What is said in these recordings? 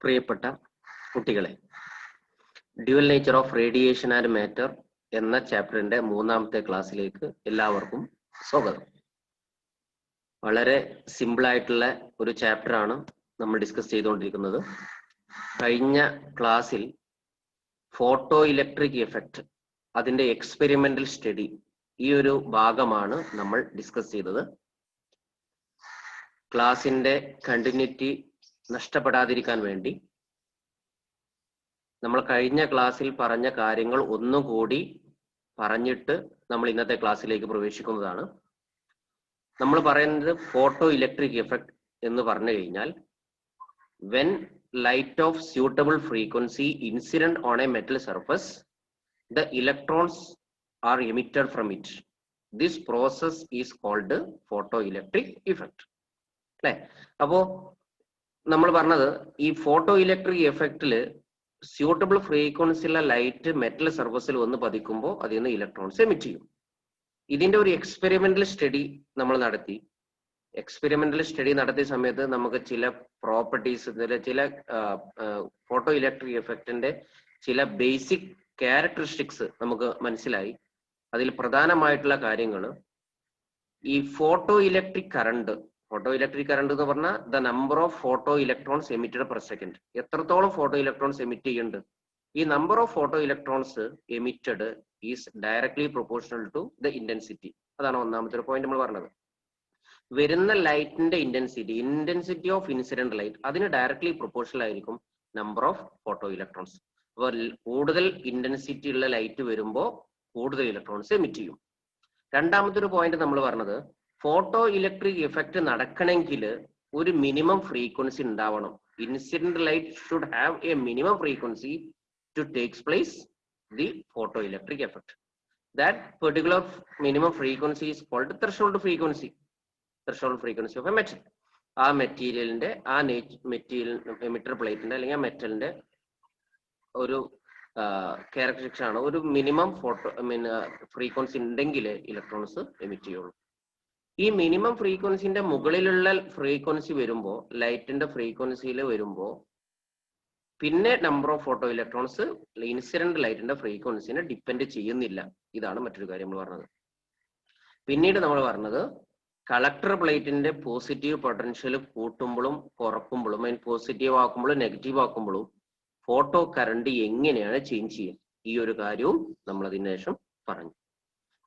പ്രിയപ്പെട്ട കുട്ടികളെ, dual nature of radiation and matter എന്ന ചാപ്റ്ററിന്റെ മൂന്നാമത്തെ ക്ലാസ്സിലേക്ക് എല്ലാവർക്കും സ്വാഗതം. വളരെ സിമ്പിൾ ആയിട്ടുള്ള ഒരു ചാപ്റ്റർ ആണ് നമ്മൾ ഡിസ്കസ് ചെയ്തുകൊണ്ടിരിക്കുന്നത്. കഴിഞ്ഞ ക്ലാസ്സിൽ ഫോട്ടോ ഇലക്ട്രിക് എഫക്റ്റ്, അതിന്റെ എക്സ്പെരിമെന്റൽ സ്റ്റഡി, ഈ ഒരു ഭാഗമാണ് നമ്മൾ ഡിസ്കസ് ചെയ്തത്. ക്ലാസിന്റെ കണ്ടിന്യൂറ്റി നഷ്ടപ്പെടാതിരിക്കാൻ വേണ്ടി നമ്മൾ കഴിഞ്ഞ ക്ലാസ്സിൽ പറഞ്ഞ കാര്യങ്ങൾ ഒന്നുകൂടി പറഞ്ഞിട്ട് നമ്മൾ ഇന്നത്തെ ക്ലാസ്സിലേക്ക് പ്രവേശിക്കുന്നതാണ്. നമ്മൾ പറയുന്നത് ഫോട്ടോ ഇലക്ട്രിക് എഫക്റ്റ് എന്ന് പറഞ്ഞു കഴിഞ്ഞാൽ, when light of suitable frequency incident on a metal surface, the electrons are emitted from it. This process is called photoelectric effect. അല്ലെ? അപ്പോ നമ്മൾ പറഞ്ഞത് ഈ ഫോട്ടോ ഇലക്ട്രിക് എഫക്റ്റില് സ്യൂട്ടബിൾ ഫ്രീക്വൻസിയുള്ള ലൈറ്റ് മെറ്റൽ സർഫസിൽ വന്ന് പതിക്കുമ്പോൾ അതിൽ നിന്ന് ഇലക്ട്രോൺസ് എമിറ്റ് ചെയ്യും. ഇതിന്റെ ഒരു എക്സ്പെരിമെന്റൽ സ്റ്റഡി നമ്മൾ നടത്തി. എക്സ്പെരിമെന്റൽ സ്റ്റഡി നടത്തിയ സമയത്ത് നമുക്ക് ചില പ്രോപ്പർട്ടീസ്, ചില ഫോട്ടോ ഇലക്ട്രിക് എഫക്റ്റിന്റെ ചില ബേസിക് ക്യാരക്ടറിസ്റ്റിക്സ് നമുക്ക് മനസ്സിലായി. അതിൽ പ്രധാനമായിട്ടുള്ള കാര്യങ്ങൾ ഈ ഫോട്ടോ ഇലക്ട്രിക് കറണ്ട് എന്ന് പറഞ്ഞാൽ the number of photoelectrons emitted per second. എത്രത്തോളം ഫോട്ടോ ഇലക്ട്രോൺസ് എമിറ്റ് ചെയ്യുന്നുണ്ട്, ഈ number of photoelectrons emitted is directly proportional to the intensity. അതാണ് ഒന്നാമത്തെ ഒരു പോയിന്റ് നമ്മൾ പറഞ്ഞത്. വരുന്ന ലൈറ്റിന്റെ ഇന്റൻസിറ്റി ഓഫ് ഇൻസിഡന്റ് ലൈറ്റ്, അതിന് ഡയറക്ട്ലി പ്രൊപ്പോർഷണൽ ആയിരിക്കും നമ്പർ ഓഫ് ഫോട്ടോ ഇലക്ട്രോൺസ്. അപ്പോൾ കൂടുതൽ ഇന്റൻസിറ്റി ഉള്ള ലൈറ്റ് വരുമ്പോൾ കൂടുതൽ ഇലക്ട്രോൺസ് എമിറ്റ് ചെയ്യും. രണ്ടാമത്തെ ഒരു പോയിന്റ് നമ്മൾ പറഞ്ഞത്, ഫോട്ടോ ഇലക്ട്രിക് എഫക്റ്റ് നടക്കണമെങ്കിൽ ഒരു മിനിമം ഫ്രീക്വൻസി ഉണ്ടാവണം. Incident light should have a minimum frequency to takes place the photoelectric effect. That particular minimum frequency is called threshold frequency of a metal. ആ മെറ്റീരിയലിന്റെ, ആ material emitter പ്ലേറ്റിന്റെ അല്ലെങ്കിൽ ആ മെറ്റലിന്റെ ഒരു ക്യാരക്ടറിസ്റ്റിക്സ് ആണ്. ഒരു മിനിമം ഫ്രീക്വൻസി ഉണ്ടെങ്കിൽ ഇലക്ട്രോൺസ് എമിറ്റ് ചെയ്യുള്ളൂ. ഈ മിനിമം ഫ്രീക്വൻസിന്റെ മുകളിലുള്ള ഫ്രീക്വൻസി വരുമ്പോൾ, ലൈറ്റിന്റെ ഫ്രീക്വൻസിയിൽ വരുമ്പോൾ, പിന്നെ number of photo electrons incident ലൈറ്റിന്റെ ഫ്രീക്വൻസിനെ ഡിപ്പെൻഡ് ചെയ്യുന്നില്ല. ഇതാണ് മറ്റൊരു കാര്യം നമ്മൾ പറഞ്ഞത്. പിന്നീട് നമ്മൾ പറഞ്ഞത്, കളക്ടർ പ്ലേറ്റിന്റെ പോസിറ്റീവ് പൊട്ടൻഷ്യൽ കൂട്ടുമ്പോഴും കുറക്കുമ്പോഴും, പോസിറ്റീവ് ആക്കുമ്പോഴും നെഗറ്റീവ് ആക്കുമ്പോഴും ഫോട്ടോ കറണ്ട് എങ്ങനെയാണ് ചേഞ്ച് ചെയ്യുക, ഈ ഒരു കാര്യവും നമ്മൾ അതിന് ശേഷം പറഞ്ഞു.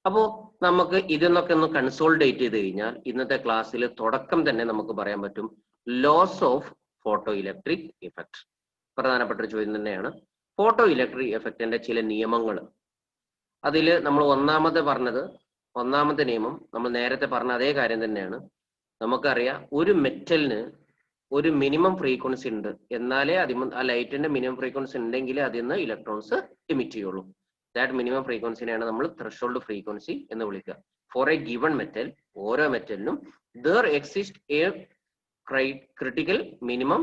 അപ്പോ നമുക്ക് ഇതിന്നൊക്കെ ഒന്ന് കൺസോൾഡേറ്റ് ചെയ്ത് കഴിഞ്ഞാൽ ഇന്നത്തെ ക്ലാസ്സിൽ തുടക്കം തന്നെ നമുക്ക് പറയാൻ പറ്റും laws of photoelectric effect. പ്രധാനപ്പെട്ട ഒരു ചോദ്യം തന്നെയാണ് ഫോട്ടോ ഇലക്ട്രിക് ഇഫക്റ്റിന്റെ ചില നിയമങ്ങൾ. അതിൽ നമ്മൾ ഒന്നാമത്തെ നിയമം നമ്മൾ നേരത്തെ പറഞ്ഞ അതേ കാര്യം തന്നെയാണ്. നമുക്കറിയാം, ഒരു മെറ്റലിന് ഒരു മിനിമം ഫ്രീക്വൻസി ഉണ്ട്, എന്നാലേ ആ ലൈറ്റിന്റെ മിനിമം ഫ്രീക്വൻസി ഉണ്ടെങ്കിൽ അതിൽ നിന്ന് ഇലക്ട്രോൺസ് എമിറ്റ് ചെയ്യുള്ളൂ. ദാറ്റ് മിനിമം ഫ്രീക്വൻസിനെയാണ് നമ്മൾ ത്രെഷോൾഡ് ഫ്രീക്വൻസി എന്ന് വിളിക്കുക. ഫോർ എ ഗിവൺ മെറ്റൽ, ഓരോ മെറ്റലിനും there exist a critical minimum,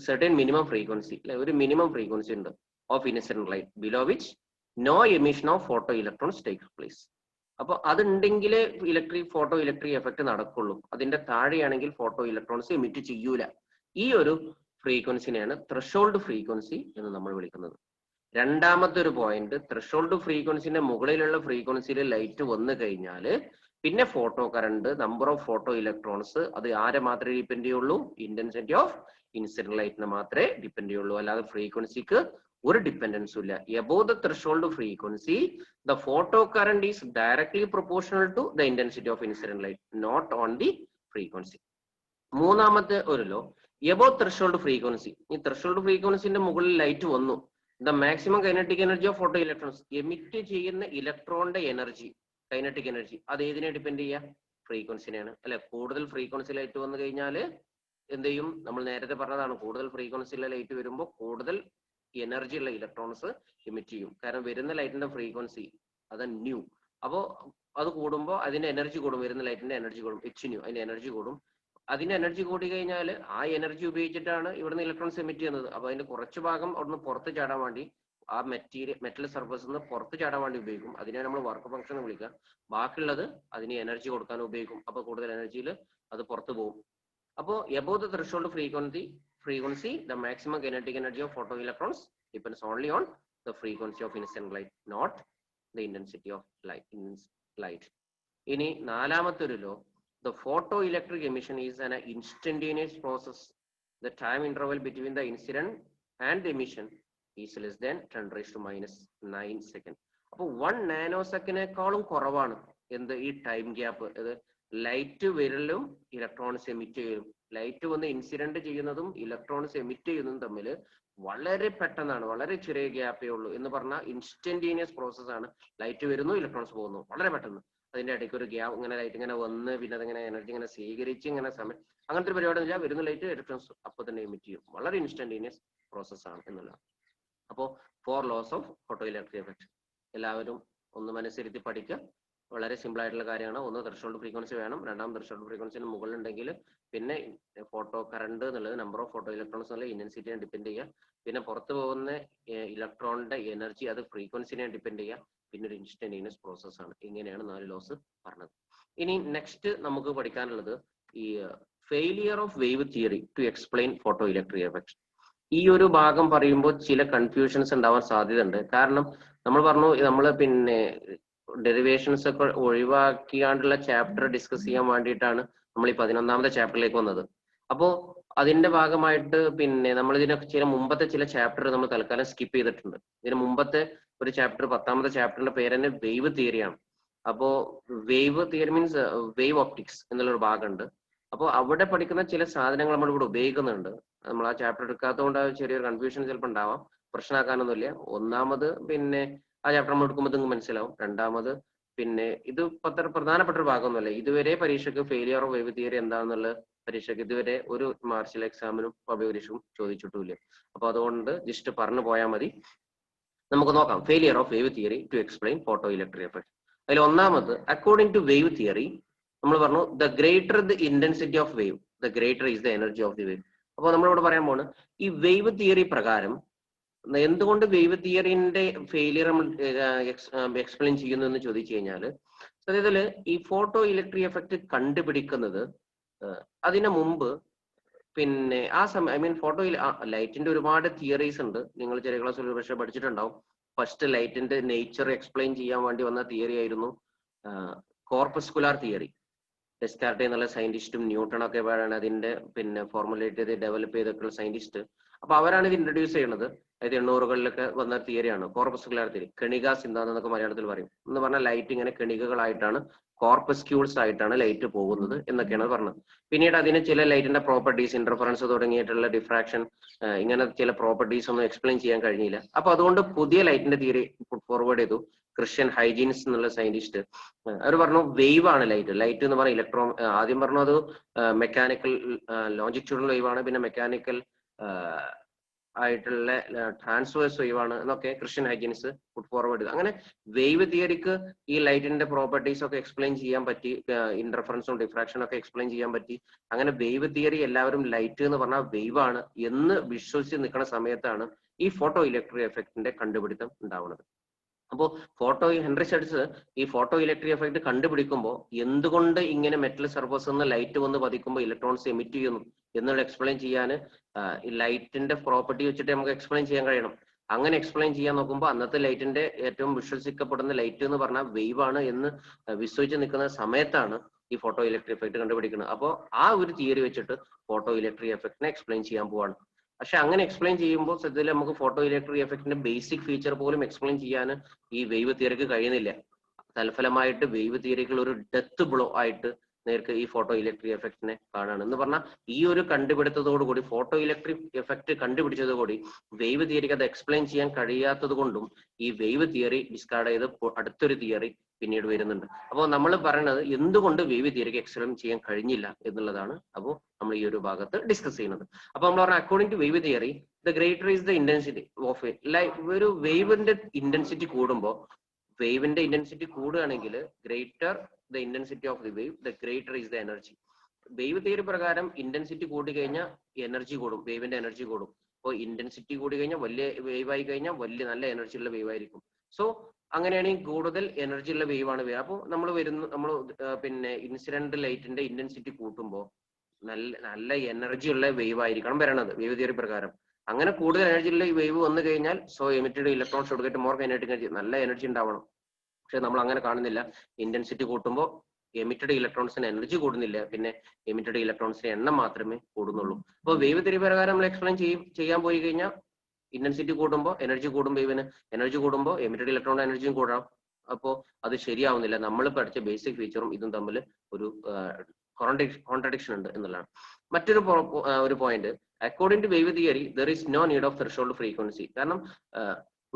certain minimum frequency, ഒരു മിനിമം ഫ്രീക്വൻസി ഉണ്ട് of incident light below which no emission of photoelectrons takes place. അപ്പൊ അതുണ്ടെങ്കിലേ ഫോട്ടോ ഇലക്ട്രിക് എഫക്റ്റ് നടക്കുള്ളൂ. അതിന്റെ താഴെയാണെങ്കിൽ ഫോട്ടോ ഇലക്ട്രോൺസ് എമിറ്റ് ചെയ്യൂല. ഈ ഒരു ഫ്രീക്വൻസിനെയാണ് ത്രെഷോൾഡ് ഫ്രീക്വൻസി എന്ന് നമ്മൾ വിളിക്കുന്നത്. രണ്ടാമത്തെ ഒരു പോയിന്റ്, ത്രെഷോൾഡ് ഫ്രീക്വൻസിന്റെ മുകളിലുള്ള ഫ്രീക്വൻസിയിൽ ലൈറ്റ് വന്നു കഴിഞ്ഞാൽ പിന്നെ photo current, number of photo electrons, അത് ആരെ മാത്രമേ ഡിപ്പെൻഡ് ചെയ്യുള്ളൂ, ഇന്റൻസിറ്റി ഓഫ് ഇൻസിഡന്റ് ലൈറ്റിനെ മാത്രമേ ഡിപ്പെൻഡ് ചെയ്യുള്ളൂ. അല്ലാതെ ഫ്രീക്വൻസിക്ക് ഒരു ഡിപ്പെൻഡൻസും ഇല്ല. Above the threshold frequency the photocurrent is directly proportional to the intensity of incident light, not on the frequency. മൂന്നാമത്തെ ഒരു ലോ, എബോവ് ത്രെഷോൾഡ് ഫ്രീക്വൻസി, ഈ ത്രെഷോൾഡ് ഫ്രീക്വൻസിന്റെ മുകളിൽ ലൈറ്റ് വന്നു, the maximum kinetic energy of photoelectrons, emit ചെയ്യുന്ന ഇലക്ട്രോണിന്റെ energy, kinetic energy, അത് ഏതിനെ ഡിപ്പെൻഡ് ചെയ്യുക, ഫ്രീക്വൻസിനെയാണ്. അല്ലെ? കൂടുതൽ ഫ്രീക്വൻസി ലൈറ്റ് വന്നു കഴിഞ്ഞാൽ എന്ത് ചെയ്യും, നമ്മൾ നേരത്തെ പറഞ്ഞതാണ്, കൂടുതൽ ഫ്രീക്വൻസിയിലെ ലൈറ്റ് വരുമ്പോൾ കൂടുതൽ എനർജി ഉള്ള ഇലക്ട്രോൺസ് എമിറ്റ് ചെയ്യും. കാരണം വരുന്ന ലൈറ്റിന്റെ ഫ്രീക്വൻസി അത് ന്യൂ, അപ്പോൾ അത് കൂടുമ്പോൾ അതിന്റെ എനർജി കൂടും, വരുന്ന ലൈറ്റിന്റെ എനർജി കൂടും, h ന്യൂ, അതിന്റെ എനർജി കൂടും. അതിന്റെ എനർജി കൂടി കഴിഞ്ഞാൽ ആ എനർജി ഉപയോഗിച്ചിട്ടാണ് ഇവിടുന്ന് ഇലക്ട്രോൺസ് എമിറ്റ് ചെയ്യുന്നത്. അപ്പൊ അതിന്റെ കുറച്ച് ഭാഗം അവിടുന്ന് പുറത്ത് ചാടാൻ വേണ്ടി, ആ മെറ്റൽ സർഫസിൽ നിന്ന് പുറത്ത് ചാടാൻ വേണ്ടി ഉപയോഗിക്കും. അതിനെ നമ്മൾ വർക്ക് ഫംഗ്ഷൻ എന്ന് വിളിക്കുക. ബാക്കിയുള്ളത് അതിന് എനർജി കൊടുക്കാൻ ഉപയോഗിക്കും. അപ്പൊ കൂടുതൽ എനർജിയിൽ അത് പുറത്തു പോകും. അപ്പോൾ above the threshold frequency frequency, the maximum kinetic energy of photoelectrons depends only on the frequency of incident light, not the intensity of light. ഇനി നാലാമത്തെ ഒരു law, the photoelectric emission is an instantaneous process. The time interval between the incident and the emission is less than 10⁻⁹ second. അപ്പോൾ 1 നാനോസെക്കൻഡിനേക്കാളും കുറവാണ് എന്ത് ഈ time gap. അത് light വരലും electrons emit ചെയ്യലും, light വന്ന് ഇൻസിഡന്റ് ചെയ്യുന്നതും ഇലക്ട്രോൺസ് എമിറ്റ് ചെയ്യുന്നതും തമ്മിൽ വളരെ പെട്ടെന്നാണ്, വളരെ ചെറിയ ഗ്യാപ്പേ ഉള്ളൂ എന്ന് പറഞ്ഞാൽ ഇൻസ്റ്റന്റേനിയസ് പ്രോസസ് ആണ്. ലൈറ്റ് വരുന്നു, ഇലക്ട്രോൺസ് പോകുന്നു, വളരെ പെട്ടെന്ന്. അതിന്റെ ഇടയ്ക്ക് ഒരു ഗ്യാപ്പ്, ഇങ്ങനെ ലൈറ്റ് ഇങ്ങനെ വന്ന് പിന്നെ അതിങ്ങനെ എനർജി ഇങ്ങനെ സ്വീകരിച്ച് ഇങ്ങനെ സമയം, അങ്ങനത്തെ ഒരു പരിപാടി ഇല്ല. വരുന്ന ലൈറ്റ് ഇലക്ട്രോൺസ് അപ്പൊ തന്നെ എമിറ്റ് ചെയ്യും. വളരെ ഇൻസ്റ്റന്റേനിയസ് പ്രോസസ് ആണ് എന്നുള്ളതാണ്. അപ്പോൾ 4 laws of photoelectric effect എല്ലാവരും ഒന്ന് മനസ്സിരുത്തി പഠിക്കുക. വളരെ സിമ്പിൾ ആയിട്ടുള്ള കാര്യമാണ്. ഒന്ന്, ത്രെഷോൾഡ് ഫ്രീക്വൻസി വേണം. രണ്ടാം, ത്രെഷോൾഡ് ഫ്രീക്വൻസിന് മുകളിലുണ്ടെങ്കിൽ പിന്നെ ഫോട്ടോ കറണ്ട് എന്നുള്ളത് നമ്പർ ഓഫ് ഫോട്ടോ ഇലക്ട്രോൺസ് എന്നുള്ള ഇന്റൻസിറ്റിയെ ഡിപ്പെൻഡ് ചെയ്യുക. പിന്നെ പുറത്തു പോകുന്ന ഇലക്ട്രോണിന്റെ എനർജി അത് ഫ്രീക്വൻസിനെ ഡിപ്പെൻഡ് ചെയ്യുക. പിന്നെ ഒരു ഇൻസ്റ്റന്റേനിയസ് പ്രോസസ് ആണ്. ഇങ്ങനെയാണ് 4 ലോസ് പറഞ്ഞത്. ഇനി നെക്സ്റ്റ് നമുക്ക് പഠിക്കാനുള്ളത് ഈ failure of wave theory to explain photoelectric effect. ഈ ഒരു ഭാഗം പറയുമ്പോൾ ചില കൺഫ്യൂഷൻസ് ഉണ്ടാവാൻ സാധ്യത ഉണ്ട്. കാരണം നമ്മൾ പറഞ്ഞു നമ്മൾ പിന്നെ ഡെറിവേഷൻസ് ഒക്കെ ഒഴിവാക്കിയാണ്ടുള്ള ചാപ്റ്റർ ഡിസ്കസ് ചെയ്യാൻ വേണ്ടിയിട്ടാണ് നമ്മൾ ഈ 11ാമത്തെ ചാപ്റ്ററിലേക്ക് വന്നത്. അപ്പോൾ അതിന്റെ ഭാഗമായിട്ട് പിന്നെ നമ്മൾ ഇതിനൊക്കെ ചില മുമ്പത്തെ ചില ചാപ്റ്റർ നമ്മൾ തൽക്കാലം സ്കിപ്പ് ചെയ്തിട്ടുണ്ട്. ഇതിന് മുമ്പത്തെ ഒരു ചാപ്റ്റർ 10ാമത്തെ ചാപ്റ്ററിന്റെ പേര് തന്നെ വേവ് തിയറിയാണ്. അപ്പോ wave theory means wave optics എന്നുള്ളൊരു ഭാഗമുണ്ട്. അപ്പോൾ അവിടെ പഠിക്കുന്ന ചില സാധനങ്ങൾ നമ്മൾ ഇവിടെ ഉപയോഗിക്കുന്നുണ്ട്. നമ്മൾ ആ ചാപ്റ്റർ എടുക്കാത്തതുകൊണ്ട് ചെറിയൊരു കൺഫ്യൂഷൻ ചിലപ്പോൾ ഉണ്ടാവാം. പ്രശ്നമാക്കാനൊന്നുമില്ല. ഒന്നാമത് പിന്നെ ആ ചാപ്റ്റർ നമ്മൾ എടുക്കുമ്പോൾ നിങ്ങൾക്ക് മനസ്സിലാവും. രണ്ടാമത് പിന്നെ ഇത് അത്ര പ്രധാനപ്പെട്ട ഒരു ഭാഗമൊന്നുമല്ല. ഇതുവരെ പരീക്ഷയ്ക്ക് ഫെയിലിയർ ഓഫ് വേവ് തിയറി എന്താണെന്നുള്ള പരീക്ഷയ്ക്ക് ഇതുവരെ ഒരു മാർച്ചിൽ എക്സാമിനും പരീക്ഷയും ചോദിച്ചിട്ടില്ല. അപ്പൊ അതുകൊണ്ട് ജസ്റ്റ് പറഞ്ഞു പോയാൽ മതി. നമുക്ക് നോക്കാം failure of wave theory to explain photoelectric effect. അതിൽ ഒന്നാമത്, അക്കോർഡിംഗ് ടു വേവ് തിയറി നമ്മൾ പറഞ്ഞു the greater the intensity of wave the greater is the energy of the wave. അപ്പോൾ നമ്മളിവിടെ പറയാൻ പോണ് ഈ വേവ് തിയറി പ്രകാരം എന്തുകൊണ്ട് വേവ് തിയറിന്റെ ഫെയിലിയർ നമ്മൾ എക്സ്പ്ലെയിൻ ചെയ്യുന്നു എന്ന് ചോദിച്ചു കഴിഞ്ഞാൽ, സത്യത്തില് ഈ ഫോട്ടോ ഇലക്ട്രിക് എഫക്ട് കണ്ടുപിടിക്കുന്നത് അതിനു മുമ്പ് പിന്നെ ആ സമയം ഐ മീൻ ഫോട്ടോ ലൈറ്റിന്റെ ഒരുപാട് തിയറീസ് ഉണ്ട്. നിങ്ങൾ ചെറിയ ക്ലാസ്സിൽ പക്ഷേ പഠിച്ചിട്ടുണ്ടാവും. ഫസ്റ്റ് ലൈറ്റിന്റെ നേച്ചർ എക്സ്പ്ലെയിൻ ചെയ്യാൻ വേണ്ടി വന്ന തിയറി ആയിരുന്നു കോർപ്പസ്കുലാർ തിയറി. ഡെസ്കാർട്ട് എന്നുള്ള സയന്റിസ്റ്റും ന്യൂട്ടൺ ഒക്കെ ആണ് അതിന്റെ പിന്നെ ഫോർമുലേറ്റ് ചെയ്ത് ഡെവലപ്പ് ചെയ്തിട്ടുള്ള സയന്റിസ്റ്റ്. അപ്പൊ അവരാണ് ഇത് ഇൻട്രൊഡ്യൂസ് ചെയ്യുന്നത്. അതായത് 800-കളിലൊക്കെ വന്ന തിയറിയാണ് കോർപ്പസ്കുലാർ തിയറി. കണികാ സിദ്ധാന്തം എന്നൊക്കെ മലയാളത്തിൽ പറയും. എന്ന് പറഞ്ഞാൽ ലൈറ്റ് ഇങ്ങനെ കണികകളായിട്ടാണ്, കോർപ്പസ്ക്യൂൾസ് ആയിട്ടാണ് ലൈറ്റ് പോകുന്നത് എന്നൊക്കെയാണ് പറഞ്ഞത്. പിന്നീട് അതിന് ചില ലൈറ്റിന്റെ പ്രോപ്പർട്ടീസ്, ഇന്റർഫറൻസ് തുടങ്ങിയിട്ടുള്ള ഡിഫ്രാക്ഷൻ, ഇങ്ങനെ ചില പ്രോപ്പർട്ടീസ് ഒന്നും എക്സ്പ്ലെയിൻ ചെയ്യാൻ കഴിഞ്ഞില്ല. അപ്പൊ അതുകൊണ്ട് പുതിയ ലൈറ്റിന്റെ തിയറി ഫോർവേഡ് ചെയ്തു ക്രിസ്ത്യൻ ഹൈജീൻസ് എന്നുള്ള സയന്റിസ്റ്റ്. അവർ പറഞ്ഞു വേവ് ആണ് ലൈറ്റ്. ലൈറ്റ് എന്ന് പറഞ്ഞാൽ ഇലക്ട്രോൺ, ആദ്യം പറഞ്ഞു അത് മെക്കാനിക്കൽ ലോഞ്ചിറ്റ്യൂഡൽ വേവ് ആണ്, പിന്നെ മെക്കാനിക്കൽ ആയിട്ടുള്ള ട്രാൻസ്വേഴ്സ് വേവ് ആണ് എന്നൊക്കെ ക്രിസ്ത്യൻ ഹൈജീൻസ് ഫോർവേഡ് ചെയ്തു. അങ്ങനെ വേവ് തിയറിക്ക് ഈ ലൈറ്റിന്റെ പ്രോപ്പർട്ടീസ് ഒക്കെ എക്സ്പ്ലെയിൻ ചെയ്യാൻ പറ്റി, ഇന്റർഫറൻസും ഡിഫ്രാക്ഷനും ഒക്കെ എക്സ്പ്ലെയിൻ ചെയ്യാൻ പറ്റി. അങ്ങനെ വേവ് തിയറി എല്ലാവരും ലൈറ്റ് എന്ന് പറഞ്ഞാൽ വേവ് ആണ് എന്ന് വിശ്വസിച്ച് നിൽക്കുന്ന സമയത്താണ് ഈ ഫോട്ടോ ഇലക്ട്രിക് എഫക്റ്റിന്റെ കണ്ടുപിടുത്തം ഉണ്ടാവുന്നത്. അപ്പോൾ ഹെൻറി ഷെഡ്സ് ഈ ഫോട്ടോ ഇലക്ട്രിക് എഫക്ട് കണ്ടുപിടിക്കുമ്പോൾ എന്തുകൊണ്ട് ഇങ്ങനെ മെറ്റൽ സർഫസ് നിന്ന് ലൈറ്റ് വന്ന് പതിക്കുമ്പോൾ ഇലക്ട്രോൺസ് എമിറ്റ് ചെയ്യുന്നു എന്നുള്ള എക്സ്പ്ലെയിൻ ചെയ്യാൻ ഈ ലൈറ്റിന്റെ പ്രോപ്പർട്ടി വെച്ചിട്ട് നമുക്ക് എക്സ്പ്ലെയിൻ ചെയ്യാൻ കഴിയണം. അങ്ങനെ എക്സ്പ്ലെയിൻ ചെയ്യാൻ നോക്കുമ്പോൾ അന്നത്തെ ലൈറ്റിന്റെ ഏറ്റവും വിശ്വസിക്കപ്പെടുന്ന ലൈറ്റ് എന്ന് പറഞ്ഞാൽ വേവ് ആണ് എന്ന് വിശ്വസിച്ച് നിൽക്കുന്ന സമയത്താണ് ഈ ഫോട്ടോ ഇലക്ട്രിക് എഫക്ട് കണ്ടുപിടിക്കുന്നത്. അപ്പോൾ ആ ഒരു തിയറി വെച്ചിട്ട് ഫോട്ടോ ഇലക്ട്രിക് എഫക്റ്റിനെ എക്സ്പ്ലെയിൻ ചെയ്യാൻ പോവാണ്. പക്ഷെ അങ്ങനെ എക്സ്പ്ലെയിൻ ചെയ്യുമ്പോൾ സത്യത്തിൽ നമുക്ക് ഫോട്ടോ ഇലക്ട്രിക് എഫക്റ്റിന്റെ ബേസിക് ഫീച്ചർ പോലും എക്സ്പ്ലെയിൻ ചെയ്യാൻ ഈ വേവ് തിയറിക്ക് കഴിയുന്നില്ല. തൽഫലമായിട്ട് വേവ് തിയറികൾ ഒരു ഡെത്ത് ബ്ലോ ആയിട്ട് നേർക്ക് ഈ ഫോട്ടോ ഇലക്ട്രിക് എഫക്റ്റിനെ കാണാണ്. എന്ന് പറഞ്ഞാൽ ഈ ഒരു കണ്ടുപിടുത്തത്തോടുകൂടി, ഫോട്ടോ ഇലക്ട്രിക് എഫക്ട് കണ്ടുപിടിച്ചതോടുകൂടി വേവ് തിയറിക്ക് അത് എക്സ്പ്ലെയിൻ ചെയ്യാൻ കഴിയാത്തത് കൊണ്ടും ഈ വേവ് തിയറി ഡിസ്കാർഡ് ചെയ്ത് അടുത്തൊരു തിയറി പിന്നീട് വരുന്നുണ്ട്. അപ്പോൾ നമ്മൾ പറയുന്നത് എന്തുകൊണ്ട് വേവ് തിയറിക്ക് എക്സ്പ്ലെയിൻ ചെയ്യാൻ കഴിഞ്ഞില്ല എന്നുള്ളതാണ് അപ്പോൾ നമ്മൾ ഈ ഒരു ഭാഗത്ത് ഡിസ്കസ് ചെയ്യുന്നത്. അപ്പൊ നമ്മൾ പറഞ്ഞ according to wave theory the greater is the intensity of ഒരു വേവിന്റെ ഇന്റൻസിറ്റി കൂടുമ്പോൾ, വേവിന്റെ ഇന്റൻസിറ്റി കൂടുകയാണെങ്കിൽ greater the intensity of the wave the greater is the energy. Wave theory പ്രകാരം ഇന്റൻസിറ്റി കൂടി കഴിഞ്ഞാൽ എനർജി കൂടും, വേവിന്റെ എനർജി കൂടും. അപ്പോൾ ഇന്റൻസിറ്റി കൂടി കഴിഞ്ഞാൽ വലിയ വേവ് ആയി കഴിഞ്ഞാൽ വലിയ നല്ല എനർജി ഉള്ള വേവ് ആയിരിക്കും. സോ അങ്ങനെയാണെങ്കിൽ കൂടുതൽ എനർജി ഉള്ള വേവ് ആണ് വേവ്. അപ്പോൾ നമ്മൾ പിന്നെ ഇൻസിഡന്റ് ലൈറ്റിന്റെ ഇന്റൻസിറ്റി കൂട്ടുമ്പോൾ നല്ല എനർജി ഉള്ള വേവ് ആയിരിക്കണം വരണത് വേവ് തിയറി പ്രകാരം. അങ്ങനെ കൂടുതൽ എനർജി ഉള്ള ഈ വേവ് വന്നു കഴിഞ്ഞാൽ so emitted electron should get more kinetic energy, നല്ല എനർജി ഉണ്ടാവണം. പക്ഷെ നമ്മൾ അങ്ങനെ കാണുന്നില്ല. ഇന്റൻസിറ്റി കൂട്ടുമ്പോൾ എമിറ്റഡ് ഇലക്ട്രോൺസിന് എനർജി കൂടുന്നില്ല, പിന്നെ എമിറ്റഡ് ഇലക്ട്രോൺസിന്റെ എണ്ണം മാത്രമേ കൂടുന്നുള്ളൂ. അപ്പോൾ വേവ് തിയറി പ്രകാരം നമ്മൾ എക്സ്പ്ലെയിൻ ചെയ്യാൻ പോയി കഴിഞ്ഞാൽ ഇന്റൻസിറ്റി കൂടുമ്പോൾ എനർജി കൂടും, വേവിന് എനർജി കൂടുമ്പോൾ എമിറ്റഡ് ഇലക്ട്രോൺ എനർജിയും കൂടാം. അപ്പോൾ അത് ശരിയാവുന്നില്ല. നമ്മൾ പഠിച്ച ബേസിക് ഫീച്ചറും ഇതും തമ്മിൽ ഒരു കോൺട്രഡിക്ഷൻ ഉണ്ട് എന്നുള്ളതാണ്. മറ്റൊരു point, according to wave theory there is no need of threshold frequency. കാരണം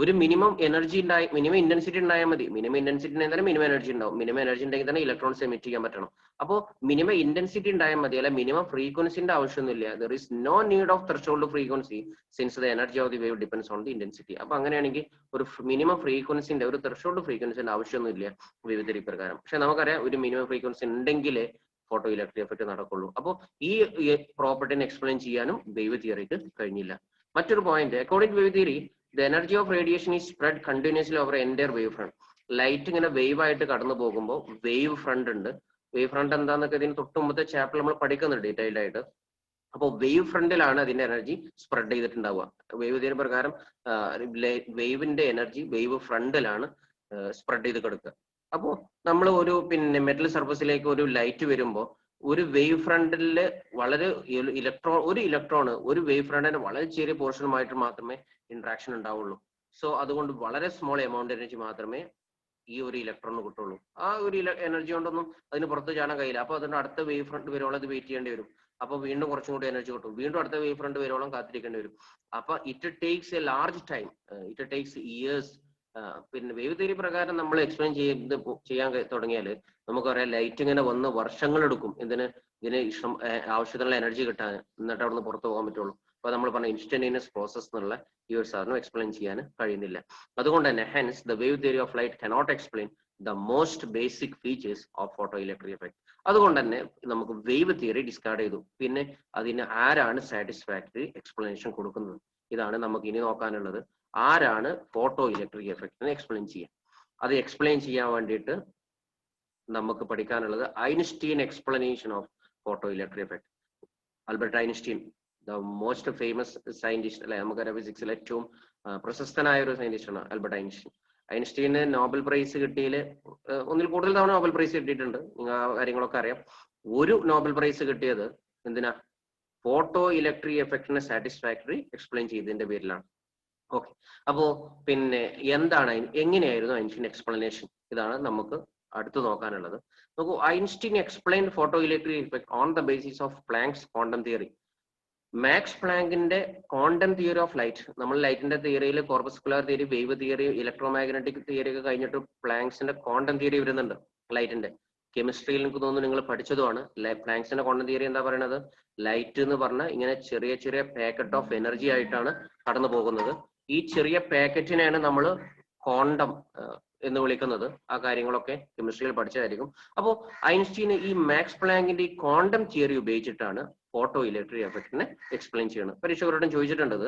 ഒരു മിനിമം എനർജി മിനിമം ഇന്റൻസിറ്റി ഉണ്ടായാൽ മതി. മിനിമം ഇന്റൻസിറ്റി ഉണ്ടെങ്കിൽ തന്നെ മിനിമം എനർജി ഉണ്ടാവും. മിനിമം എനർജി ഉണ്ടെങ്കിൽ തന്നെ ഇലക്ട്രോൺസ് എമിറ്റ് ചെയ്യാൻ പറ്റണം. അപ്പോൾ മിനിമം ഇന്റൻസിറ്റി ഉണ്ടായാൽ മതി, അല്ല മിനിമം ഫ്രീക്വൻസിന്റെ ആവശ്യമൊന്നുമില്ല. There is no need of threshold frequency since the energy of the wave depends on the intensity. അപ്പൊ അങ്ങനെയാണെങ്കിൽ ഒരു മിനിമം ഫ്രീക്വൻസിന്റെ ഒരു ത്രെഷോൾഡ് ഫ്രീക്വൻസിന്റെ ആവശ്യമൊന്നുമില്ല വേവ് തിയറി പ്രകാരം. പക്ഷെ നമുക്കറിയാം ഒരു മിനിമം ഫ്രീക്വൻസി ഉണ്ടെങ്കിലേ ഫോട്ടോ ഇലക്ട്രിക് എഫക്ട് നടക്കുള്ളൂ. അപ്പോൾ ഈ പ്രോപ്പർട്ടിനെ എക്സ്പ്ലെയിൻ ചെയ്യാനും വേവ് തിയറിക്ക് കഴിഞ്ഞില്ല. മറ്റൊരു point, according to wave theory the energy of radiation is spread continuously over entire wave front. Light ഇങ്ങനെ വേവ് ആയിട്ട് കടന്നു പോകുമ്പോൾ വേവ് ഫ്രണ്ട് ഉണ്ട്. വേവ് ഫ്രണ്ട് എന്താന്നൊക്കെ ഇതിന് തൊട്ട് മുമ്പത്തെ ചാപ്റ്റർ നമ്മൾ പഠിക്കുന്നുണ്ട് ഡീറ്റെയിൽഡ് ആയിട്ട്. അപ്പോൾ വേവ് ഫ്രണ്ടിലാണ് അതിന്റെ എനർജി സ്പ്രെഡ് ചെയ്തിട്ടുണ്ടാവുക. വേവ് തിയറി പ്രകാരം വേവിന്റെ എനർജി വേവ് ഫ്രണ്ടിലാണ് സ്പ്രെഡ് ചെയ്ത് കിടക്കുക. അപ്പോൾ നമ്മൾ ഒരു മെറ്റൽ സർഫസിലേക്ക് ഒരു ലൈറ്റ് വരുമ്പോൾ ഒരു വേവ് ഫ്രണ്ടില് വളരെ ഇലക്ട്രോൺ ഒരു വേവ് ഫ്രണ്ടിന്റെ വളരെ ചെറിയ പോർഷനുമായിട്ട് മാത്രമേ ഇന്ററാക്ഷൻ ഉണ്ടാവുള്ളൂ. സോ അതുകൊണ്ട് വളരെ സ്മോൾ എമൗണ്ട് എനർജി മാത്രമേ ഈ ഒരു ഇലക്ട്രോണിന് കിട്ടുള്ളൂ. ആ ഒരു എനർജി കൊണ്ടൊന്നും അതിന് പുറത്ത് ചാടാൻ കഴിയില്ല. അപ്പൊ അതിന്റെ അടുത്ത വേവ് ഫ്രണ്ട് വരുവോളം അത് വെയിറ്റ് ചെയ്യേണ്ടി വരും. അപ്പൊ വീണ്ടും കുറച്ചും കൂടി എനർജി കിട്ടും. വീണ്ടും അടുത്ത വേവ് ഫ്രണ്ട് വരുവോളം കാത്തിരിക്കേണ്ടി വരും. അപ്പൊ it takes A large time, it takes years. Wave theory പ്രകാരം നമ്മൾ എക്സ്പ്ലെയിൻ ചെയ്യാൻ തുടങ്ങിയാൽ നമുക്കറിയാം ലൈറ്റ് ഇങ്ങനെ വന്ന് വർഷങ്ങളെടുക്കും ഇതിന് ആവശ്യത്തിനുള്ള എനർജി കിട്ടാൻ, എന്നിട്ട് അവിടെ നിന്ന് പുറത്തു പോകാൻ പറ്റുള്ളൂ. അപ്പൊ നമ്മൾ പറഞ്ഞ ഇൻസ്റ്റന്റേനിയസ് പ്രോസസ് എന്നുള്ള ഈ ഒരു സാധനം എക്സ്പ്ലെയിൻ ചെയ്യാൻ കഴിയുന്നില്ല. അതുകൊണ്ട് തന്നെ hence the wave theory of light cannot explain the most basic features of photoelectric effect. അതുകൊണ്ട് തന്നെ നമുക്ക് വേവ് തിയറി ഡിസ്കാർഡ് ചെയ്തു. പിന്നെ അതിന് ആരാണ് സാറ്റിസ്ഫാക്ടറി എക്സ്പ്ലനേഷൻ കൊടുക്കുന്നത്? ഇതാണ് നമുക്ക് ഇനി നോക്കാനുള്ളത്. ആരാണ് ഫോട്ടോ ഇലക്ട്രിക് എഫക്റ്റിനെ എക്സ്പ്ലെയിൻ ചെയ്യുക? അത് എക്സ്പ്ലെയിൻ ചെയ്യാൻ വേണ്ടിയിട്ട് നമുക്ക് പഠിക്കാനുള്ളത് Einstein explanation of photoelectric effect. Albert Einstein, the most famous scientist അല്ലെ, നമുക്കറിയാം ഫിസിക്സിൽ ഏറ്റവും പ്രശസ്തനായ ഒരു സയന്റിസ്റ്റ് ആണ് ആൽബർട്ട് ഐൻസ്റ്റീൻ. ഐൻസ്റ്റീന് നോബൽ പ്രൈസ് കിട്ടിയതിൽ ഒന്നിൽ കൂടുതൽ തവണ നോബൽ പ്രൈസ് കിട്ടിയിട്ടുണ്ട്. നിങ്ങൾ ആ കാര്യങ്ങളൊക്കെ അറിയാം. ഒരു നോബൽ പ്രൈസ് കിട്ടിയത് എന്തിനാ? ഫോട്ടോ ഇലക്ട്രിക് എഫക്റ്റിനെ സാറ്റിസ്ഫാക്ടറി എക്സ്പ്ലെയിൻ ചെയ്തതിന്റെ പേരിലാണ്. ഓക്കെ, അപ്പോ എന്താണ് എങ്ങനെയായിരുന്നു ഐൻസ്റ്റീൻ എക്സ്പ്ലനേഷൻ? ഇതാണ് നമുക്ക് അടുത്ത് നോക്കാനുള്ളത്. നോക്കൂ, Einstein explain photoelectric effect on the basis of Planck's quantum theory. Max പ്ലാങ്കിന്റെ ക്വാണ്ടം തിയറി ഓഫ് ലൈറ്റ്, നമ്മൾ ലൈറ്റിന്റെ തിയറിയിൽ corpuscular theory, wave theory, electromagnetic theory ഒക്കെ കഴിഞ്ഞിട്ട് പ്ലാങ്ക്സിന്റെ ക്വാണ്ടം തിയറി വരുന്നുണ്ട് ലൈറ്റിന്റെ. കെമിസ്ട്രിയിൽ എനിക്ക് തോന്നുന്നു നിങ്ങൾ പഠിച്ചതുമാണ്. പ്ലാങ്ക്സിന്റെ ക്വാണ്ടം തിയറി എന്താ പറയുന്നത്? ലൈറ്റ് എന്ന് പറഞ്ഞാൽ ഇങ്ങനെ ചെറിയ ചെറിയ പാക്കറ്റ് ഓഫ് എനർജി ആയിട്ടാണ് കടന്നു പോകുന്നത്. ഈ ചെറിയ പാക്കറ്റിനെയാണ് നമ്മൾ ക്വാണ്ടം എന്ന് വിളിക്കുന്നത്. ആ കാര്യങ്ങളൊക്കെ കെമിസ്ട്രിയിൽ പഠിച്ചതായിരിക്കും. അപ്പോൾ ഐൻസ്റ്റീന് ഈ മാക്സ് പ്ലാങ്കിന്റെ ഈ ക്വാണ്ടം തിയറി ഉപയോഗിച്ചിട്ടാണ് ഫോട്ടോ ഇലക്ട്രിക് എഫക്റ്റിനെ എക്സ്പ്ലെയിൻ ചെയ്യുന്നത്. പരീക്ഷകരോടും ചോദിച്ചിട്ടുണ്ടത്,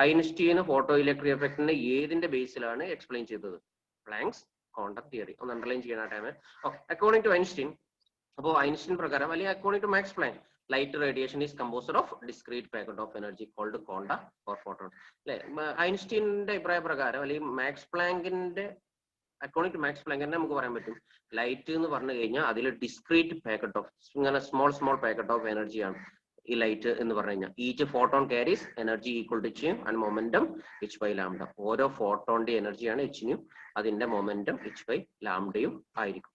ഐൻസ്റ്റീന് ഫോട്ടോ ഇലക്ട്രിക് എഫക്റ്റിനെ ഏതിന്റെ ബേസിലാണ് എക്സ്പ്ലെയിൻ ചെയ്തത്? Planck's quantum theory. ഒന്ന് അണ്ടർലൈൻ ചെയ്യണ ടൈം. അക്കോർഡിംഗ് ടു ഐൻസ്റ്റീൻ, അപ്പോൾ ഐൻസ്റ്റീൻ പ്രകാരം അല്ലെങ്കിൽ according to Max Planck, light radiation is composed of discrete packet of energy called quanta or photon. അല്ലെ, ഐൻസ്റ്റീന്റെ അഭിപ്രായ പ്രകാരം അല്ലെങ്കിൽ മാക്സ് പ്ലാങ്കിന്റെ അക്കോർഡിംഗ് ടു മാക്സ് പ്ലാങ്കിന്റെ നമുക്ക് പറയാൻ പറ്റും ലൈറ്റ് എന്ന് പറഞ്ഞു കഴിഞ്ഞാൽ അതിൽ ഡിസ്ക്രീറ്റ് പാക്കറ്റ് ഓഫ് ഇങ്ങനെ സ്മോൾ പാക്കറ്റ് ഓഫ് എനർജിയാണ് ഈ ലൈറ്റ് എന്ന് പറഞ്ഞു കഴിഞ്ഞാൽ. Each photon carries energy equal to h and momentum h by lambda. ഓരോ ഫോട്ടോണിന്റെ എനർജിയാണ് h-നും അതിന്റെ മൊമെന്റം h by lambda-യും ആയിരിക്കും.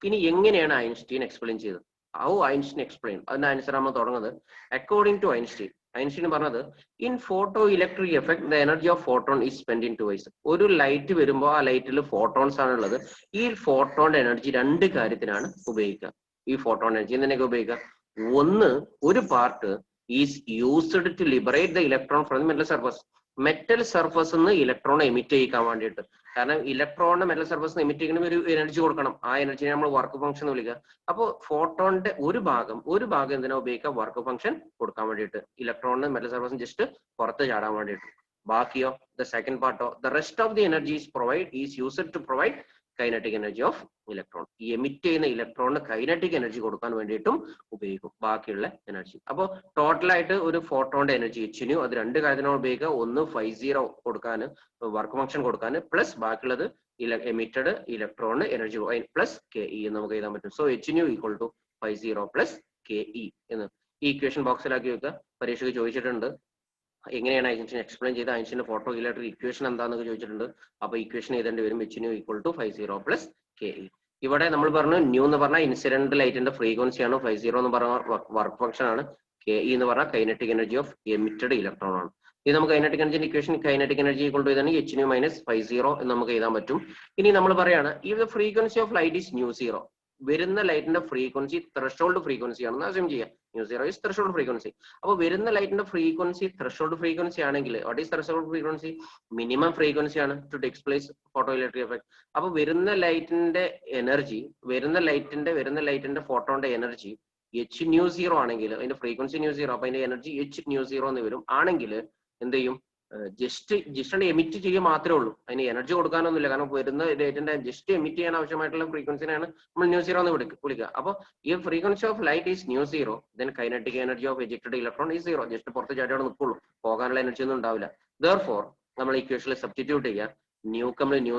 ഇനി എങ്ങനെയാണ് ഐൻസ്റ്റീൻ എക്സ്പ്ലെയിൻ ചെയ്തത്? How Einstein explained? അതിന്റെ ആൻസർ നമ്മൾ തുടങ്ങുന്നത് അക്കോർഡിംഗ് ടു ഐൻസ്റ്റീൻ. ഐൻസ്റ്റീൻ പറഞ്ഞത്, in photoelectric effect the energy of photon is spend in two ways. ഒരു ലൈറ്റ് വരുമ്പോൾ ആ ലൈറ്റിൽ ഫോട്ടോൺസ് ആണുള്ളത്. ഈ ഫോട്ടോണിന്റെ എനർജി രണ്ട് കാര്യത്തിനാണ് ഉപയോഗിക്കുക. ഈ ഫോട്ടോൺ എനർജി എന്തിനൊക്കെ ഉപയോഗിക്കുക? ഒന്ന്, ഒരു part is used to liberate the electron from metal surface. Metal surface നിന്ന് ഇലക്ട്രോൺ എമിറ്റ് ചെയ്യിക്കാൻ വേണ്ടിയിട്ട്. കാരണം ഇലക്ട്രോണിന്റെ മെറ്റൽ സർഫസ് എമിറ്റ് ചെയ്യണമെങ്കിൽ ഒരു എനർജി കൊടുക്കണം. ആ എനർജിനെ നമ്മൾ വർക്ക് ഫംഗ്ഷൻ എന്ന് വിളിക്കുക. അപ്പോൾ ഫോട്ടോണിന്റെ ഒരു ഭാഗം എന്തിനാ ഉപയോഗിക്കുക? വർക്ക് ഫംഗ്ഷൻ കൊടുക്കാൻ വേണ്ടിയിട്ട്, ഇലക്ട്രോണിന് മെറ്റൽ സർഫസ് ജസ്റ്റ് പുറത്ത് ചാടാൻ വേണ്ടിയിട്ട്. ബാക്കിയോ, ദ സെക്കൻഡ് പാർട്ടോ, the rest of the energy is used to provide kinetic energy of electron. ഈ എമിറ്റ് ചെയ്യുന്ന ഇലക്ട്രോണിന് കൈനറ്റിക് എനർജി കൊടുക്കാൻ വേണ്ടിയിട്ടും ഉപയോഗിക്കും ബാക്കിയുള്ള എനർജി. അപ്പോൾ ടോട്ടലായിട്ട് ഒരു ഫോട്ടോണിന്റെ എനർജി എച്ചിനു അത് രണ്ട് കാര്യത്തിനാണ് ഉപയോഗിക്കുക. ഒന്ന് 50 കൊടുക്കാൻ, വർക്ക് ഫംഗ്ഷൻ കൊടുക്കാൻ, പ്ലസ് ബാക്കിയുള്ളത് എമിറ്റഡ് ഇലക്ട്രോണിന് എനർജി പ്ലസ് കെ ഇ എന്ന് നമുക്ക് എഴുതാൻ പറ്റും. So h nu equal to 50 plus K E എന്ന് ഈ ഇക്വേഷൻ ബോക്സിലാക്കി വെക്കുക. പരീക്ഷയ്ക്ക് ചോദിച്ചിട്ടുണ്ട് എങ്ങനെയാണ് ഐൻസ്റ്റീൻ എക്സ്പ്ലെയിൻ ചെയ്ത ഐൻസ്റ്റീന്റെ ഫോട്ടോ ഇലക്ട്രിക് ഇക്വേഷൻ എന്താണെന്ന് ചോദിച്ചിട്ടുണ്ട്. അപ്പൊ ഇക്വേഷൻ എഴുതേണ്ടി വരും h nu equal to 50 plus K E. ഇവിടെ നമ്മൾ പറഞ്ഞു ന്യൂ എന്ന് പറഞ്ഞാൽ ഇൻസിഡന്റ് ലൈറ്റിന്റെ ഫ്രീക്വൻസി ആണ്, 50 എന്ന് പറഞ്ഞ വർക്ക് ഫംഗ്ഷൻ ആണ്, കെ ഇ എന്ന് പറഞ്ഞാൽ kinetic energy of emitted electron ആണ്. ഇത് നമുക്ക് kinetic energy equation kinetic energy equal to ഇതാണ് എച്ച് ന്യൂ മൈനസ് 50 എന്ന് നമുക്ക് എഴുതാൻ പറ്റും. ഇനി നമ്മൾ പറയാണ് ഈ frequency of light is nu zero. വരുന്ന ലൈറ്റിന്റെ ഫ്രീക്വൻസി ത്രഷോൾഡ് ഫ്രീക്വൻസി ആണെന്ന് അസ്യൂം ചെയ്യാം. Nu zero is threshold frequency. അപ്പോൾ വരുന്ന ലൈറ്റിന്റെ ഫ്രീക്വൻസി ത്രഷോൾഡ് ഫ്രീക്വൻസി ആണെങ്കിൽ what is threshold frequency? Minimum frequency ആണ് to take place photoelectric effect. അപ്പോൾ വരുന്ന ലൈറ്റിന്റെ എനർജി, വരുന്ന ലൈറ്റിന്റെ ഫോട്ടോന്റെ എനർജി എച്ച് ന്യൂ സീറോ ആണെങ്കിൽ, അതിന്റെ ഫ്രീക്വൻസി ന്യൂ സീറോ, അപ്പൊ അതിന്റെ എനർജി എച്ച് ന്യൂ സീറോ എന്ന് വരും. ആണെങ്കിൽ എന്ത് ചെയ്യും? ജസ്റ്റ് എമിറ്റ് ചെയ്യുക മാത്രമേ ഉള്ളൂ, അതിന് എനർജി കൊടുക്കാനൊന്നുമില്ല. കാരണം വരുന്ന ലൈറ്റിന്റെ ജസ്റ്റ് എമിറ്റ് ചെയ്യാൻ ആവശ്യമായിട്ടുള്ള ഫ്രീക്വൻസിനാണ് നമ്മൾ ന്യൂ സീറോ എന്ന് വിളിക്കുക. അപ്പോൾ ഈ frequency of light is nu zero, then kinetic energy of ejected electron is zero. Just പുറത്ത് ചാടിയോടെ നിൽക്കുള്ളൂ, പോകാനുള്ള എനർജി ഒന്നും ഉണ്ടാവില്ല. ദെർഫോർ നമ്മൾ ഇക്വേഷനിൽ സബ്സ്റ്റിറ്റ്യൂട്ട് ചെയ്യുക. ന്യൂ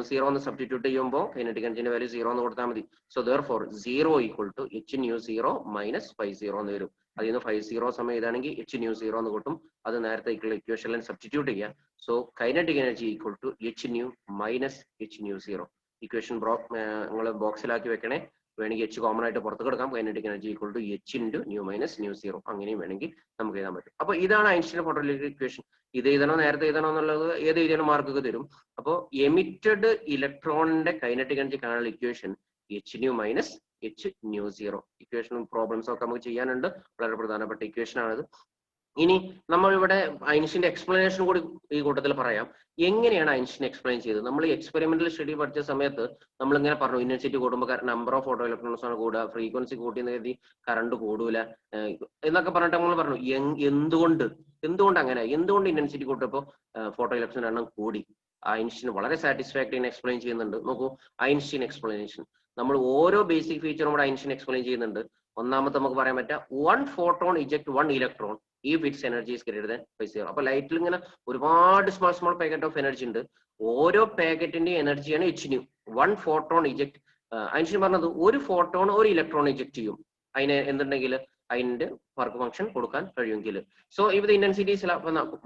സീറോ എന്ന് സബ്സ്റ്റിറ്റ്യൂട്ട് ചെയ്യുമ്പോൾ കൈനറ്റിക് എനർജിന്റെ വാല്യൂ 0 എന്ന് കൊടുത്താൽ മതി. So therefore 0 equal to h nu zero minus 50 എന്ന് വരും. അതിൽ നിന്ന് 50 സമയം ഇതാണെങ്കിൽ എച്ച് ന്യൂ സീറോ എന്ന് കിട്ടും. അത് നേരത്തെ ഇക്വേഷനിൽ സബ്സ്റ്റിറ്റ്യൂട്ട് ചെയ്യുക. So kinetic energy equal to h nu minus h nu zero. Equation നിങ്ങൾ ബോക്സിലാക്കി വെക്കണേ. വേണമെങ്കിൽ എച്ച് കോമൺ ആയിട്ട് പുറത്ത് കിടക്കാം. Kinetic energy equal to h into nu minus nu zero, അങ്ങനെയും വേണമെങ്കിൽ നമുക്ക് എഴുതാൻ പറ്റും. അപ്പോൾ ഇതാണ് ഐൻസ്റ്റീൻ ഫോട്ടോ ഇലക്ട്രിക് ഇക്വേഷൻ. ഇത് എഴുതണോ നേരത്തെ എഴുതണോ എന്നുള്ളത് ഏത് എഴുതിയാലും മാർക്കൊക്കെ തരും. അപ്പോൾ എമിറ്റഡ് ഇലക്ട്രോണിന്റെ കൈനറ്റിക് എനർജി കാണാനുള്ള equation H nu minus h nu zero. ഇക്വേഷനും പ്രോബ്ലംസും ഒക്കെ നമുക്ക് ചെയ്യാനുണ്ട്. വളരെ പ്രധാനപ്പെട്ട ഇക്വേഷൻ ആണിത്. ഇനി നമ്മൾ ഇവിടെ ഐൻസ്റ്റീന്റെ എക്സ്പ്ലനേഷൻ കൂടി ഈ കൂട്ടത്തിൽ പറയാം. എങ്ങനെയാണ് ഐൻസ്റ്റീൻ എക്സ്പ്ലെയിൻ ചെയ്തത്? നമ്മൾ എക്സ്പെരിമെന്റൽ സ്റ്റഡി പഠിച്ച സമയത്ത് നമ്മൾ ഇങ്ങനെ പറഞ്ഞു, ഇന്റൻസിറ്റി കൂടുമ്പോൾ നമ്പർ ഓഫ് ഫോട്ടോ ഇലക്ട്രോൺസ് ആണ് കൂടുക, ഫ്രീക്വൻസി കൂട്ടിയെന്ന് കരുതി കറണ്ട് കൂടൂല എന്നൊക്കെ പറഞ്ഞിട്ട് നമ്മൾ പറഞ്ഞു. എന്തുകൊണ്ട് അങ്ങനെ? എന്തുകൊണ്ട് ഇന്റൻസിറ്റി കൂട്ടിയപ്പോൾ ഫോട്ടോ ഇലക്ട്രോൺ എണ്ണം കൂടി? ഐൻസ്റ്റീൻ വളരെ സാറ്റിസ്ഫാക്ടറി എക്സ്പ്ലെയിൻ ചെയ്യുന്നുണ്ട്. നോക്കൂ, ഐൻസ്റ്റീൻ എക്സ്പ്ലനേഷൻ നമ്മൾ ഓരോ ബേസിക് ഫീച്ചറും കൂടെ ഐൻസ്റ്റീൻ എക്സ്പ്ലെയിൻ ചെയ്യുന്നുണ്ട്. ഒന്നാമത്തെ നമുക്ക് പറയാൻ പറ്റുക 1 photon eject 1 electron if its energy is greater than 0. അപ്പൊ ലൈറ്റിൽ ഇങ്ങനെ ഒരുപാട് സ്മോൾ പാക്കറ്റ് ഓഫ് എനർജി ഉണ്ട്. ഓരോ പാക്കറ്റിന്റെ എനർജിയാണ് H new. 1 photon eject. Einstein പറഞ്ഞത് ഒരു ഫോട്ടോൺ ഒരു ഇലക്ട്രോൺ ഇജക്ട് ചെയ്യും. അതിന് എന്തുണ്ടെങ്കിൽ അതിന്റെ വർക്ക് ഫംഗ്ഷൻ കൊടുക്കാൻ കഴിയുമെങ്കിൽ. സോ ഇവിടെ ഇന്റൻസിറ്റി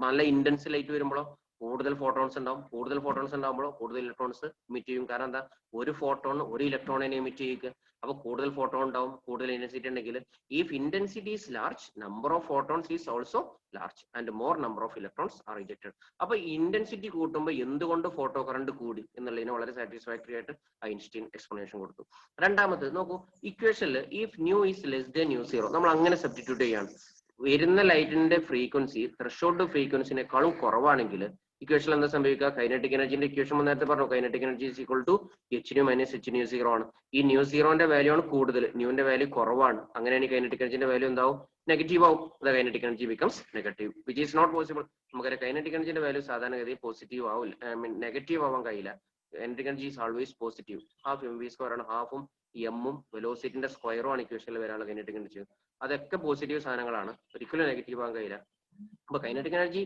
നല്ല ഇന്റൻസ് ലൈറ്റ് വരുമ്പോഴോ കൂടുതൽ ഫോട്ടോൺസ് ഉണ്ടാവും. കൂടുതൽ ഫോട്ടോൺസ് ഉണ്ടാകുമ്പോഴോ കൂടുതൽ ഇലക്ട്രോൺസ് എമിറ്റ് ചെയ്യും. കാരണം എന്താ? ഒരു ഫോട്ടോൺ ഒരു ഇലക്ട്രോണിനെ എമിറ്റ് ചെയ്യുക. അപ്പൊ കൂടുതൽ ഫോട്ടോൺ ഉണ്ടാവും, കൂടുതൽ ഇന്റൻസിറ്റി ഉണ്ടെങ്കിൽ. If intensity is large, number of photons is also large and more number of electrons are ejected. അപ്പൊ ഇന്റൻസിറ്റി കൂട്ടുമ്പോൾ എന്തുകൊണ്ട് ഫോട്ടോ കറണ്ട് കൂടി എന്നുള്ളതിന് വളരെ സാറ്റിസ്ഫാക്ടറി ആയിട്ട് ഐൻസ്റ്റീൻ എക്സ്പ്ലനേഷൻ കൊടുത്തു. രണ്ടാമത് നോക്കൂ, ഇക്വേഷനിൽ if new is less than nu zero നമ്മൾ അങ്ങനെ സബ്സ്റ്റിറ്റ്യൂട്ട് ചെയ്യാണ്. വരുന്ന ലൈറ്റിന്റെ ഫ്രീക്വൻസി ത്രഷോൾഡ് ഫ്രീക്വൻസിനേക്കാളും കുറവാണെങ്കിൽ ഇക്വേഷൻ എന്താ സംഭവിക്കുക? കൈനറ്റിക് എനർജിന്റെ ഇക്വേഷൻ നേരത്തെ പറഞ്ഞു, kinetic energy is equal to h nu minus h nu zero ആണ്. ഈ ന്യൂ സീറോന്റെ വാല്യൂ ആണ് കൂടുതൽ, ന്യൂന്റെ വാല്യൂ കുറവാണ്. അങ്ങനെയാണ് കൈനറ്റിക് എനർജിന്റെ വാല്യൂ എന്താവും? നെഗറ്റീവ് ആവും. Kinetic energy becomes negative, which is not possible. നമുക്കറിയാം കൈനറ്റിക് എനർജിന്റെ വാല്യൂ സാധാരണഗതി പോസിറ്റീവ് ആവില്ല, നെഗറ്റീവ് ആവാൻ കഴിയില്ല. Kinetic energy is always positive. Half m v square ആണ്. ഹാഫും എമ്മും വെലോസിറ്റിന്റെ സ്ക്വയറും ആണ് ഇക്വേഷനിൽ വരാനുള്ള കൈനറ്റിക് എനർജി. അതൊക്കെ പോസിറ്റീവ് സാധനങ്ങളാണ്, ഒരിക്കലും നെഗറ്റീവ് ആകാൻ കഴിയില്ല. അപ്പൊ കൈനറ്റിക് എനർജി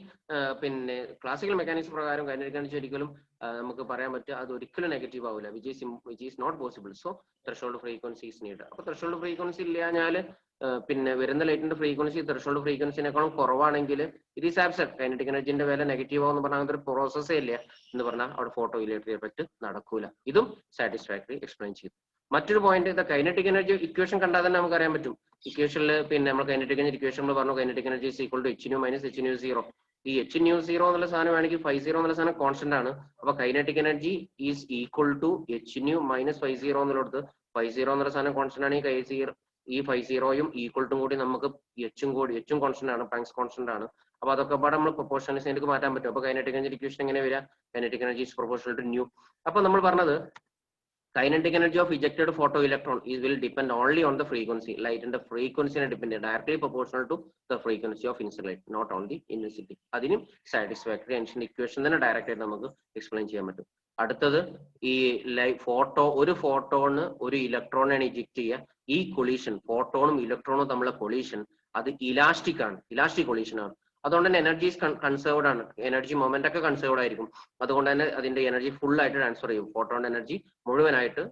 പിന്നെ ക്ലാസിക്കൽ മെക്കാനിക്സ് പ്രകാരം കൈനറ്റിക് എനർജി ഒരിക്കലും നമുക്ക് പറയാൻ പറ്റുക അത് ഒരിക്കലും നെഗറ്റീവ് ആവില്ല, which is not possible. So threshold frequency is need. അപ്പൊ ത്രഷോൾഡ് ഫ്രീക്വൻസി ഇല്ലാഞ്ഞാൽ പിന്നെ വരുന്ന ലൈറ്റിന്റെ ഫ്രീക്വൻസി ത്രഷോൾഡ് ഫ്രീക്വൻസിനേക്കാളും കുറവാണെങ്കിൽ ഇത് ഈസ് ആബ്സെന്റ്. കൈനറ്റിക് എനർജിന്റെ വില നെഗറ്റീവ് ആവെന്ന് പറഞ്ഞാൽ അങ്ങനത്തെ ഒരു പ്രോസസ്സേ ഇല്ല എന്ന് പറഞ്ഞാൽ അവിടെ ഫോട്ടോ ഇലക്ട്രിക് എഫക്ട് നടക്കൂല. ഇതും സാറ്റിസ്ഫാക്ടറി എക്സ്പ്ലെയിൻ ചെയ്തു. മറ്റൊരു പോയിന്റ്, ഇത് കൈനറ്റിക് എനർജി ഇക്വേഷൻ കണ്ടാൽ തന്നെ നമുക്ക് അറിയാൻ പറ്റും. ഇക്വേഷനിൽ പിന്നെ നമ്മൾ കൈനറ്റിക് എനർജി ഇക്വേഷൻ നമ്മൾ പറഞ്ഞു kinetic energy is equal to h nu minus h nu zero. ഈ എച്ച് ന്യൂ സീറോ എന്നുള്ള സാധനം വേണമെങ്കിൽ 50 എന്നുള്ള സാധനം കോൺസ്റ്റന്റ് ആണ്. അപ്പൊ kinetic energy is equal to h nu minus 50 എന്നുള്ളത് 50 എന്നുള്ള സാധനം കോൺസ്റ്റന്റ് ആണ്. ഈ 50യും ഈക്വൽ ടു കൂടി നമുക്ക് എച്ചും കോൺസ്റ്റന്റ് ആണ്, പ്ലാങ്ക്സ് കോൺസ്റ്റന്റ് ആണ്. അപ്പൊ അതൊക്കെ പാടെ നമ്മൾ പ്രൊപ്പോർഷണലിലേക്ക് മാറ്റാൻ പറ്റും. അപ്പൊ കൈനറ്റിക് എനർജി ഇക്വേഷൻ എങ്ങനെ വരിക? Kinetic energy is proportional to nu. അപ്പൊ നമ്മൾ പറഞ്ഞത് kinetic energy of ejected photoelectron will depend only on the frequency. Light and the frequency depend directly proportional to the frequency of incident light, not on the intensity. Adinum satisfactory Einstein equation then directly നമുക്ക് explain ചെയ്യാൻ പറ്റും. അടുത്തത് ഈ photo, ഒരു photon ഒരു ഇലക്ട്രോണാണ് eject ചെയ്യുക. ഈ collision, ഫോട്ടോണും ഇലക്ട്രോണും തമ്മിലുള്ള കൊളീഷൻ അത് ഇലാസ്റ്റിക് ആണ്, ഇലാസ്റ്റിക് കൊളീഷൻ ആണ്. അതുകൊണ്ട് തന്നെ എനർജീസ് കൺസേർവ്ഡ് ആണ്, എനർജി മൊമെന്റ് ഒക്കെ കൺസേർവ്ഡ് ആയിരിക്കും. അതുകൊണ്ട് തന്നെ അതിന്റെ എനർജി ഫുൾ ആയിട്ട് ട്രാൻസ്ഫർ ചെയ്യും. ഫോട്ടോണിന്റെ എനർജി മുഴുവനായിട്ട്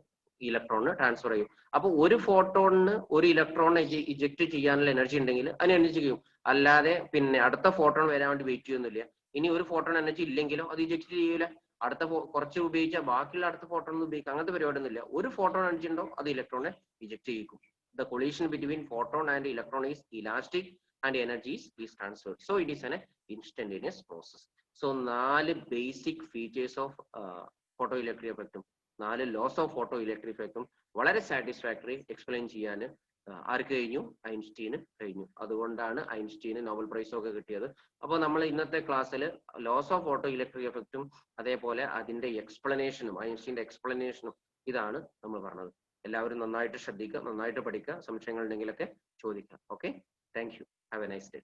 ഇലക്ട്രോണിന് ട്രാൻസ്ഫർ ചെയ്യും. അപ്പൊ ഒരു ഫോട്ടോണിന് ഒരു ഇലക്ട്രോണിനെ ഇജക്ട് ചെയ്യാനുള്ള എനർജി ഉണ്ടെങ്കിൽ അതിന് എനർജി ചെയ്യും. അല്ലാതെ പിന്നെ അടുത്ത ഫോട്ടോൺ വരാൻ വേണ്ടി വെയിറ്റ് ചെയ്യുന്നില്ല. ഇനി ഒരു ഫോട്ടോൺ എനർജി ഇല്ലെങ്കിലോ അത് ഇജക്ട് ചെയ്യൂല. അടുത്ത കുറച്ച് ഉപയോഗിച്ചാൽ ബാക്കിയുള്ള അടുത്ത ഫോട്ടോൺ ഉപയോഗിക്കാം, അങ്ങനത്തെ പരിപാടി ഒന്നുമില്ല. ഒരു ഫോട്ടോൺ എനർജി ഉണ്ടോ അത് ഇലക്ട്രോണിനെ eject ചെയ്യിക്കും. The collision between photon and electron is elastic and energy is transferred. So it is an instantaneous process. So 4 basic features of photoelectric effect, 4 laws of photoelectric effect വളരെ satisfactory explain ചെയ്യാൻ ആർക്ക് കഴിഞ്ഞു? ഐൻസ്റ്റീന് കഴിഞ്ഞു. അതുകൊണ്ടാണ് ഐൻസ്റ്റീന് Nobel prize ഒക്കെ കിട്ടിയത്. അപ്പോൾ നമ്മൾ ഇന്നത്തെ ക്ലാസ്സിൽ ലോസ് ഓഫ് ഫോട്ടോ ഇലക്ട്രിക് എഫക്റ്റും അതേപോലെ അതിന്റെ എക്സ്പ്ലനേഷനും, ഐൻസ്റ്റീന്റെ എക്സ്പ്ലനേഷനും ഇതാണ് നമ്മൾ പറഞ്ഞത്. എല്ലാവരും നന്നായിട്ട് ശ്രദ്ധിക്കുക, നന്നായിട്ട് പഠിക്കുക. സംശയങ്ങൾ ഉണ്ടെങ്കിലൊക്കെ ചോദിക്കാം. Okay, thank you. Have A nice day.